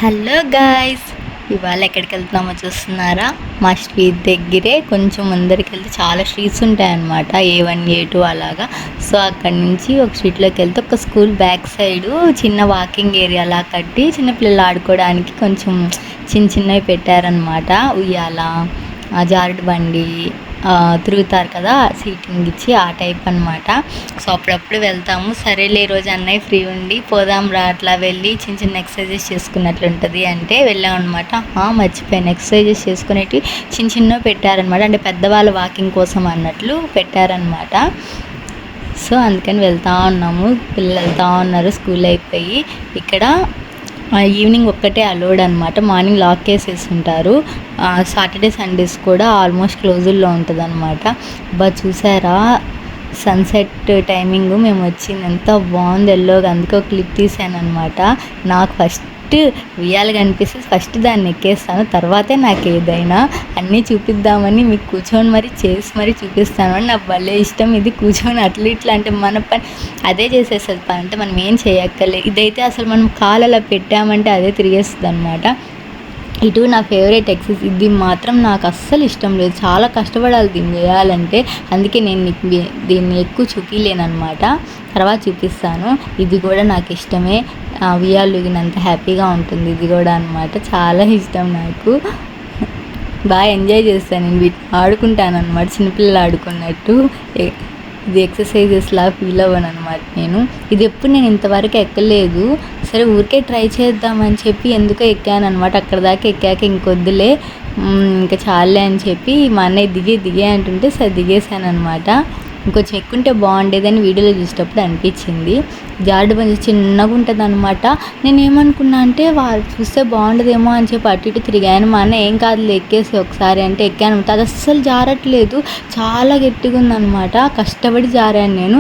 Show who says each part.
Speaker 1: Hello guys, ఇవాళ ఎక్కడికి వెళ్తున్నామో చూస్తున్నారా? మా స్ట్రీట్ దగ్గరే కొంచెం ముందరికి వెళ్తే చాలా స్ట్రీట్స్ ఉంటాయన్నమాట, A1 A2 అలాగా. సో అక్కడి నుంచి ఒక స్ట్రీట్లోకి వెళ్తే ఒక స్కూల్ బ్యాక్ సైడు చిన్న వాకింగ్ ఏరియా అలా కట్టి చిన్నపిల్లలు ఆడుకోవడానికి కొంచెం చిన్నవి పెట్టారనమాట. ఉయ్యాల, జారుడు బండి, తిరుగుతారు కదా సీటింగ్ ఇచ్చి, ఆ టైప్ అనమాట. సో అప్పుడప్పుడు వెళ్తాము. సరేలే ఈరోజు అన్నయ్య ఫ్రీ ఉండి పోదాం రా, అట్లా వెళ్ళి చిన్న ఎక్సర్సైజెస్ చేసుకున్నట్లు ఉంటుంది అంటే వెళ్ళాం అనమాట. మర్చిపోయాను, ఎక్సర్సైజెస్ చేసుకునేవి చిన్నవి పెట్టారనమాట, అంటే పెద్దవాళ్ళ వాకింగ్ కోసం అన్నట్లు పెట్టారనమాట. సో అందుకని వెళ్తూ ఉన్నాము, పిల్లలు వెళ్తూ ఉన్నారు స్కూల్ అయిపోయి. ఇక్కడ ఈవినింగ్ ఒక్కటే అలౌడ్ అనమాట, మార్నింగ్ లాక్ చేసేసి ఉంటారు. సాటర్డే సండేస్ కూడా ఆల్మోస్ట్ క్లోజుల్లో ఉంటుంది అనమాట. చూసారా సన్సెట్ టైమింగ్ మేము వచ్చింది ఎంత బాగుంది ఎల్లోగా, అందుకే ఒక క్లిప్ తీసాను అనమాట. నాకు ఫస్ట్ ఉయ్యాల కనిపిస్తే ఫస్ట్ దాన్ని ఎక్కేస్తాను, తర్వాతే నాకు ఏదైనా అన్నీ చూపిద్దామని మీకు కూర్చొని మరి చూపిస్తాను అని నాకు భలే ఇష్టం. ఇది కూర్చొని అట్లా ఇట్లా అంటే మన పని అదే చేసేస్తుంది పని, అంటే మనం ఏం చేయక్కర్లేదు. ఇదైతే అసలు మనం కాలు అలా పెట్టామంటే అదే తిరిగేస్తుంది అనమాట. ఇటు నా ఫేవరెట్ ఎక్సర్సైజ్, ఇది మాత్రం నాకు అస్సలు ఇష్టం లేదు, చాలా కష్టపడాలి దీన్ని చేయాలంటే. అందుకే నేను దీన్ని ఎక్కువ చూపించలేనమాట, తర్వాత చూపిస్తాను. ఇది కూడా నాకు ఇష్టమే, ఉయ్యాలు ఊగినంత హ్యాపీగా ఉంటుంది ఇది కూడా అనమాట. చాలా ఇష్టం నాకు, బాగా ఎంజాయ్ చేస్తాను నేను వీటిని, ఆడుకుంటాను అనమాట చిన్నపిల్లలు ఆడుకున్నట్టు. ఇది ఎక్సర్సైజెస్లా ఫీల్ అవ్వను అనమాట నేను. ఇది ఎప్పుడు నేను ఇంతవరకు ఎక్కలేదు, సరే ఊరికే ట్రై చేద్దామని చెప్పి ఎందుకో ఎక్కాను అనమాట. అక్కడ దాకా ఎక్కాక ఇంకొద్దులే ఇంకా చాలే అని చెప్పి మా అన్నయ్య దిగే అంటుంటే సరే దిగేసాను అనమాట. ఇంకొంచెం ఎక్కుంటే బాగుండేదని వీడియోలో చూసేటప్పుడు అనిపించింది. జారుడు బండి చిన్నగా ఉంటుంది అనమాట. నేను ఏమనుకున్నా అంటే వాళ్ళు చూస్తే బాగుండదేమో అని చెప్పి అటు ఇటు తిరిగాను. మా అన్న ఏం కాదు ఎక్కేసి ఒకసారి అంటే ఎక్కాను, అది అస్సలు జారట్లేదు, చాలా గట్టిగా ఉందనమాట. కష్టపడి జారాను నేను.